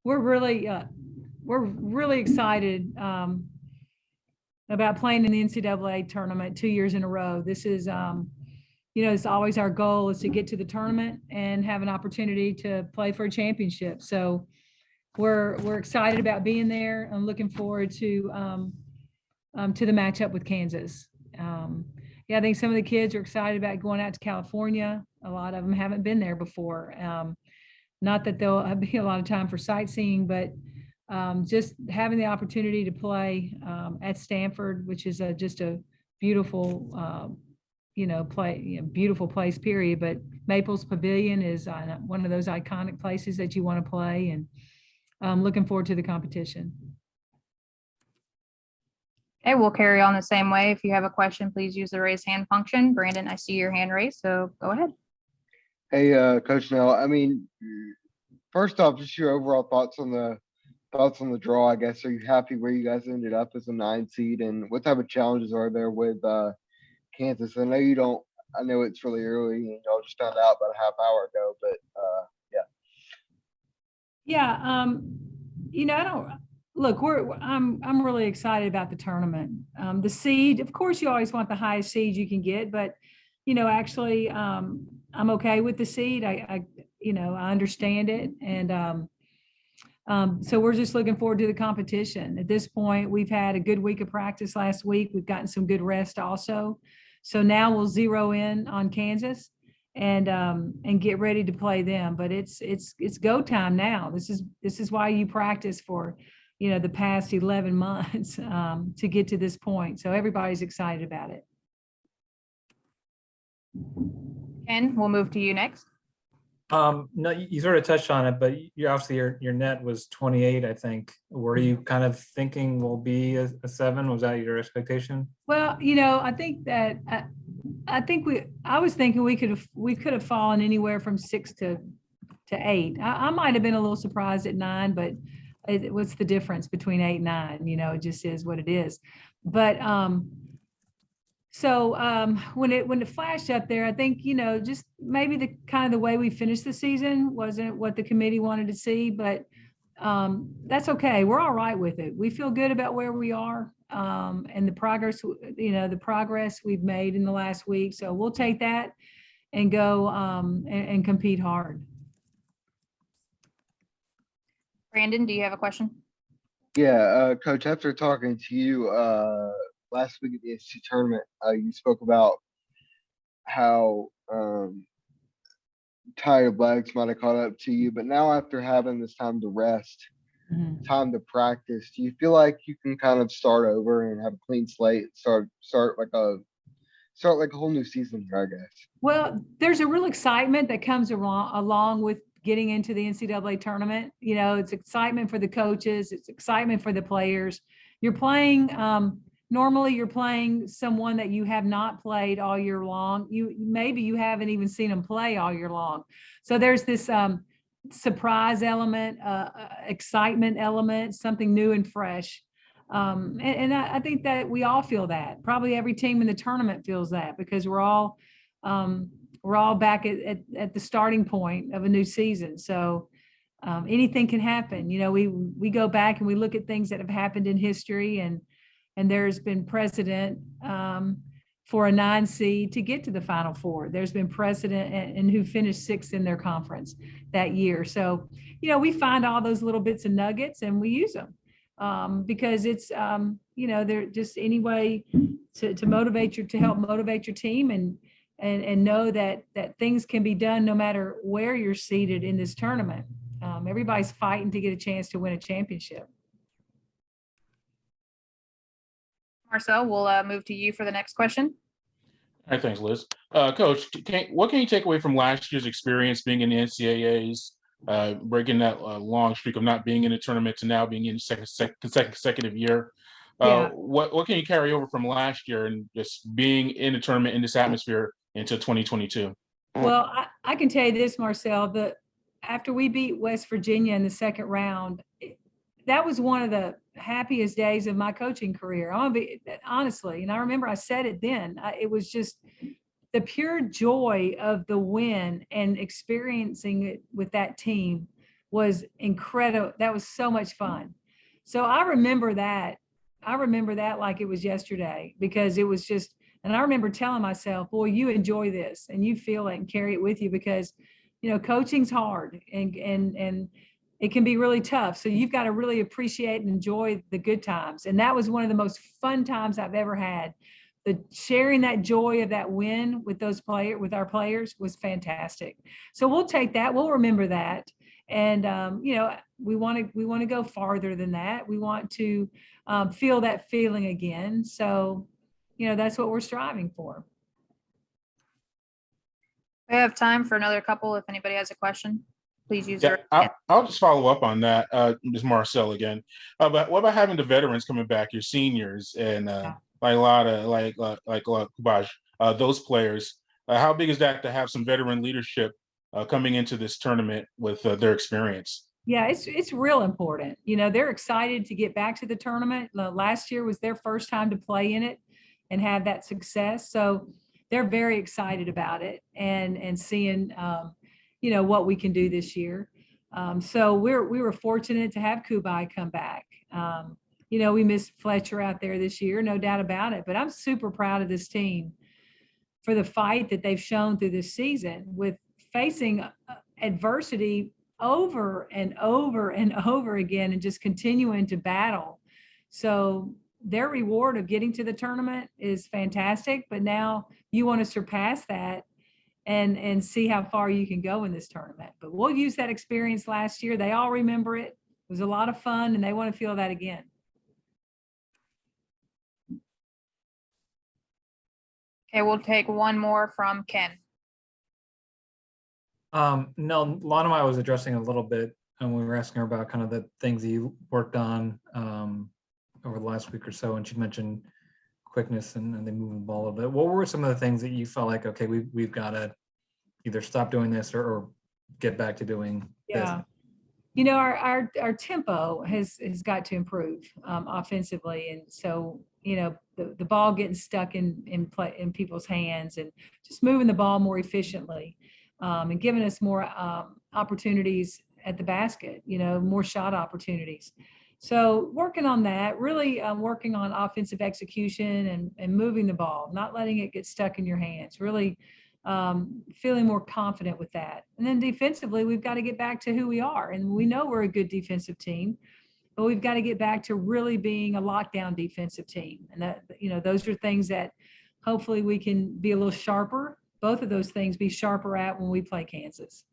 we're really excited about playing in the NCAA tournament 2 years in a row. This is, it's always our goal is to get to the tournament and have an opportunity to play for a championship. So we're excited about being there and looking forward to the matchup with Kansas. I think some of the kids are excited about going out to California. A lot of them haven't been there before. Not that there'll be a lot of time for sightseeing, but just having the opportunity to play at Stanford, which is just a beautiful, beautiful place, period. But Maples Pavilion is one of those iconic places that you want to play, and I'm looking forward to the competition. Okay, we'll carry on the same way. If you have a question, please use the raise hand function. Brandon, I see your hand raised, so go ahead. Hey, Coach Nell. I mean, first off, just your overall thoughts on the draw, I guess. Are you happy where you guys ended up as a 9 seed, and what type of challenges are there with Kansas? I know it's really early and y'all just found out about a half hour ago, but I'm really excited about the tournament. The seed, of course, you always want the highest seed you can get, but actually, I'm okay with the seed. I understand it, and so we're just looking forward to the competition. At this point, we've had a good week of practice last week. We've gotten some good rest also. So now we'll zero in on Kansas and get ready to play them. But it's go time now. This is why you practice for the past 11 months to get to this point. So everybody's excited about it. Ken, we'll move to you next. No, you sort of touched on it, but you obviously your net was 28, I think. Were you kind of thinking we'll be a 7? Was that your expectation? Well, I think that I was thinking we could have fallen anywhere from 6 to 8. I might have been a little surprised at 9, but what's the difference between 8 and 9? It just is what it is. But so when it flashed up there, I think, just maybe the kind of the way we finished the season wasn't what the committee wanted to see, but that's okay. We're all right with it. We feel good about where we are and the progress we've made in the last week. So we'll take that and go and compete hard. Brandon, do you have a question? Yeah, Coach, after talking to you last week at the NCAA tournament, you spoke about how tired legs might have caught up to you, but now after having this time to rest, time to practice, do you feel like you can kind of start over and have a clean slate, start like a whole new season here, I guess? Well, there's a real excitement that comes along with getting into the NCAA tournament. It's excitement for the coaches, it's excitement for the players. You're playing normally you're playing someone that you have not played all year long. Maybe you haven't even seen them play all year long. So there's this surprise element, excitement element, something new and fresh. And I think that we all feel that. Probably every team in the tournament feels that, because we're all back at the starting point of a new season. So anything can happen. We go back and we look at things that have happened in history, and there's been precedent for a 9 seed to get to the Final Four. There's been precedent and who finished 6th in their conference that year. So, we find all those little bits and nuggets and we use them because it's, they're just any way to help motivate your team and know that things can be done no matter where you're seated in this tournament. Everybody's fighting to get a chance to win a championship. Marcel, we'll move to you for the next question. All right, thanks, Liz. Coach, what can you take away from last year's experience being in the NCAAs, breaking that long streak of not being in a tournament to now being in second consecutive year? What can you carry over from last year and just being in a tournament in this atmosphere into 2022? Well, I can tell you this, Marcel, that after we beat West Virginia in the second round, that was one of the happiest days of my coaching career. I want to be honestly, and I remember I said it then. It was just the pure joy of the win and experiencing it with that team was incredible. That was so much fun. So I remember that. I remember that like it was yesterday, because it was just, and I remember telling myself, boy, you enjoy this and you feel it and carry it with you, because, you know, coaching's hard and it can be really tough. So you've got to really appreciate and enjoy the good times. And that was one of the most fun times I've ever had. The sharing that joy of that win with with our players was fantastic. So we'll take that. We'll remember that. And, you know, we want to go farther than that. We want to feel that feeling again. So, you know, that's what we're striving for. We have time for another couple. If anybody has a question, please use Yeah, their. I'll just follow up on that. Ms. Marcel again. But what about having the veterans coming back, your seniors, and like a lot of Kubash, those players? How big is that to have some veteran leadership coming into this tournament with their experience? Yeah, it's real important. You know, they're excited to get back to the tournament. Last year was their first time to play in it and have that success. So they're very excited about it and seeing, you know, what we can do this year. So we were fortunate to have Kubai come back. You know, we missed Fletcher out there this year, no doubt about it. But I'm super proud of this team for the fight that they've shown through this season with facing adversity over and over and over again and just continuing to battle. So their reward of getting to the tournament is fantastic, but now you want to surpass that and see how far you can go in this tournament. But we'll use that experience last year. They all remember it. It was a lot of fun and they want to feel that again. Okay, we'll take one more from Ken. No, Lana and I was addressing a little bit, and we were asking her about kind of the things that you worked on over the last week or so, and she mentioned quickness and they moving the ball a little bit. What were some of the things that you felt like, okay, we've got to either stop doing this or get back to doing this? You know, our tempo has got to improve offensively, and so, you know, the ball getting stuck in people's hands and just moving the ball more efficiently, and giving us more opportunities at the basket, you know, more shot opportunities. So working on that, really working on offensive execution and moving the ball, not letting it get stuck in your hands, really feeling more confident with that. And then defensively, we've got to get back to who we are. And we know we're a good defensive team, but we've got to get back to really being a lockdown defensive team. And that, you know, those are things that hopefully we can be a little sharper. Both of those things be sharper at when we play Kansas.